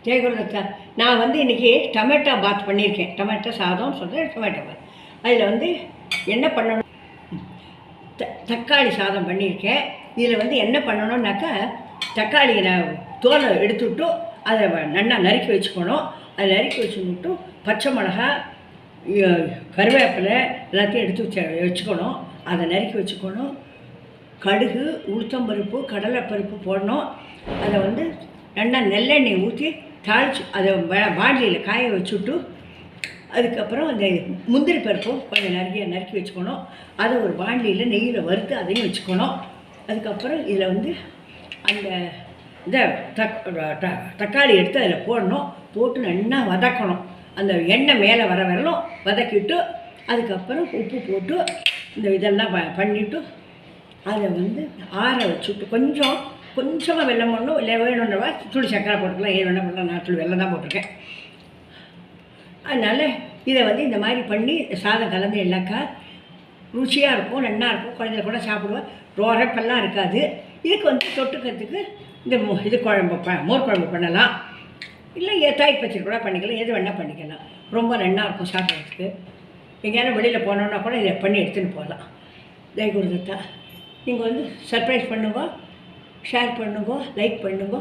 ஜெயகுருதத்தா, நான் வந்து இன்றைக்கி டொமேட்டோ பாத் பண்ணியிருக்கேன். டொமேட்டோ சாதம் சொல்கிறேன், டொமேட்டோ பாத். அதில் வந்து என்ன பண்ணணும், தக்காளி சாதம் பண்ணியிருக்கேன். இதில் வந்து என்ன பண்ணணுன்னாக்கா, தக்காளியை நான் தோலை எடுத்துவிட்டு அதை நல்லா நறுக்கி வச்சுக்கணும். அதை நறுக்கி வச்சுக்கிட்டு பச்சை மிளகா, கருவேப்பிலை எல்லாத்தையும் எடுத்து வச்சுக்கணும். அதை நறுக்கி வச்சுக்கணும். கடுகு, உளுத்தம்பருப்பு, கடலைப்பருப்பு போடணும். அதை வந்து நல்லா நல்லெண்ணெய் ஊற்றி தாளித்து அதை வாண்டியில் காய வச்சுட்டு, அதுக்கப்புறம் அந்த முந்திரி பருப்பும் கொஞ்சம் நறுக்கி வச்சுக்கணும். அதை ஒரு வாண்டியில் நெய்யில் வறுத்து அதையும் வச்சுக்கணும். அதுக்கப்புறம் இதில் வந்து அந்த இதை தக்காளி எடுத்து அதில் போடணும். போட்டு நல்லா வதக்கணும். அந்த எண்ணெய் மேலே வர வரலும் வதக்கிட்டு, அதுக்கப்புறம் உப்பு போட்டு இந்த இதெல்லாம் பண்ணிவிட்டு அதை வந்து ஆற வச்சுட்டு கொஞ்சமாக வெல்லம் போடணும். இல்லை வேணுன்றவா துளி சக்கரை போட்டுக்கலாம். ஏன் வேணால் பண்ணலாம். நான் துளி வெல்லம் தான் போட்டிருக்கேன். அதனால் இதை வந்து இந்த மாதிரி பண்ணி சாதம் கலந்து எல்லாக்கா ருச்சியாக இருக்கும், நல்லா இருக்கும். குழந்தைங்க கூட சாப்பிடுவேன். உரைப்பெல்லாம் இருக்காது. இதுக்கு வந்து தொட்டுக்கிறதுக்கு இந்த இது குழம்பு மோர் குழம்பு பண்ணலாம். இல்லை தயிர் பச்சடி கூட பண்ணிக்கலாம். எது வேணால் பண்ணிக்கலாம். ரொம்ப நல்லா இருக்கும் சாப்பிட்றதுக்கு. எங்கேயாலும் வெளியில் போனோன்னா கூட இதை பண்ணி எடுத்துன்னு போகலாம். ஜெயகுருதத்தா, நீங்கள் வந்து சர்ப்ரைஸ் பண்ணுங்க, ஷேர் பண்ணுங்க, லைக் பண்ணுங்க.